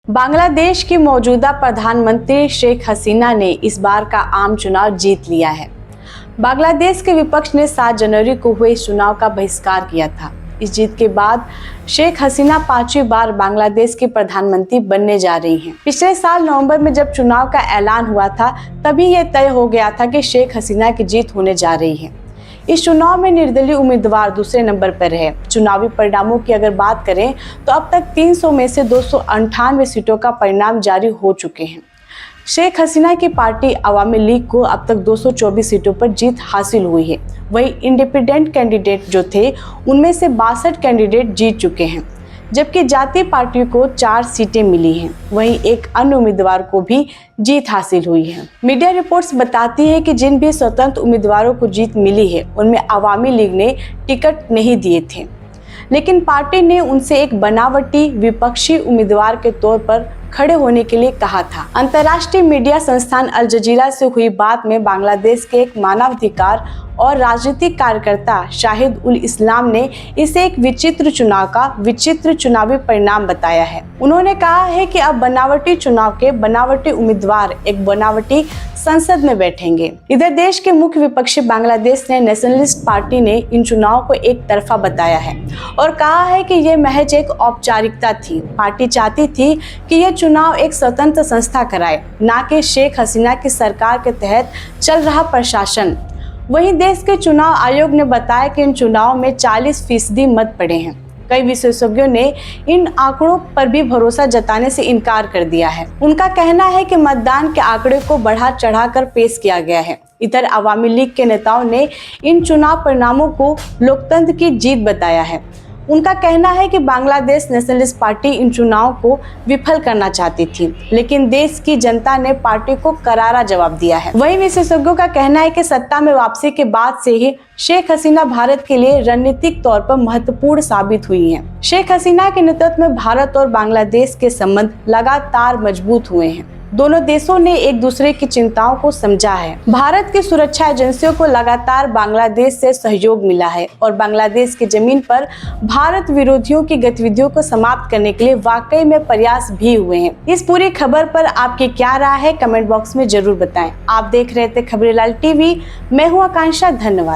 बांग्लादेश की मौजूदा प्रधानमंत्री शेख हसीना ने इस बार का आम चुनाव जीत लिया है। बांग्लादेश के विपक्ष ने 7 जनवरी को हुए इस चुनाव का बहिष्कार किया था। इस जीत के बाद शेख हसीना 5वीं बार बांग्लादेश की प्रधानमंत्री बनने जा रही हैं। पिछले साल नवंबर में जब चुनाव का ऐलान हुआ था, तभी यह तय हो गया था कि शेख हसीना की जीत होने जा रही है। इस चुनाव में निर्दलीय उम्मीदवार दूसरे नंबर पर रहे। चुनावी परिणामों की अगर बात करें तो अब तक 300 में से 298 सीटों का परिणाम जारी हो चुके हैं। शेख हसीना की पार्टी अवामी लीग को अब तक 224 सीटों पर जीत हासिल हुई है। वहीं इंडिपेंडेंट कैंडिडेट जो थे, उनमें से 62 कैंडिडेट जीत चुके हैं, जबकि जातीय पार्टी को 4 सीटें मिली हैं। वहीं एक अन्य उम्मीदवार को भी जीत हासिल हुई है। मीडिया रिपोर्ट्स बताती है कि जिन भी स्वतंत्र उम्मीदवारों को जीत मिली है, उनमें अवामी लीग ने टिकट नहीं दिए थे, लेकिन पार्टी ने उनसे एक बनावटी विपक्षी उम्मीदवार के तौर पर खड़े होने के लिए कहा था। अंतर्राष्ट्रीय मीडिया संस्थान अल जजीरा से हुई बात में बांग्लादेश के एक मानवाधिकार और राजनीतिक कार्यकर्ता शाहिद उल इस्लाम ने इसे एक विचित्र चुनाव का विचित्र चुनावी परिणाम बताया है। उन्होंने कहा है कि अब बनावटी चुनाव के बनावटी उम्मीदवार एक बनावटी संसद में बैठेंगे। इधर देश के मुख्य विपक्षी बांग्लादेश नेशनलिस्ट पार्टी ने इन चुनाव को एक तरफा बताया है और कहा है कि यह महज एक औपचारिकता थी। पार्टी चाहती थी कि यह चुनाव एक स्वतंत्र संस्था कराए, ना कि शेख हसीना की सरकार के तहत चल रहा प्रशासन। वहीं देश के चुनाव आयोग ने बताया कि इन चुनाव में 40% मत पड़े हैं। कई विशेषज्ञों ने इन आंकड़ों पर भी भरोसा जताने से इनकार कर दिया है। उनका कहना है कि मतदान के आंकड़े को बढ़ा चढ़ाकर पेश किया गया है। इधर अवामी लीग के नेताओं ने इन चुनाव परिणामों को लोकतंत्र की जीत बताया है। उनका कहना है कि बांग्लादेश नेशनलिस्ट पार्टी इन चुनाव को विफल करना चाहती थी, लेकिन देश की जनता ने पार्टी को करारा जवाब दिया है। वहीं विशेषज्ञों का कहना है कि सत्ता में वापसी के बाद से ही शेख हसीना भारत के लिए रणनीतिक तौर पर महत्वपूर्ण साबित हुई हैं। शेख हसीना के नेतृत्व में भारत और बांग्लादेश के संबंध लगातार मजबूत हुए हैं। दोनों देशों ने एक दूसरे की चिंताओं को समझा है। भारत की सुरक्षा एजेंसियों को लगातार बांग्लादेश से सहयोग मिला है और बांग्लादेश की जमीन पर भारत विरोधियों की गतिविधियों को समाप्त करने के लिए वाकई में प्रयास भी हुए हैं। इस पूरी खबर पर आपकी क्या राय है, कमेंट बॉक्स में जरूर बताएं। आप देख रहे थे खबरें लाल टीवी। मैं हूं आकांक्षा। धन्यवाद।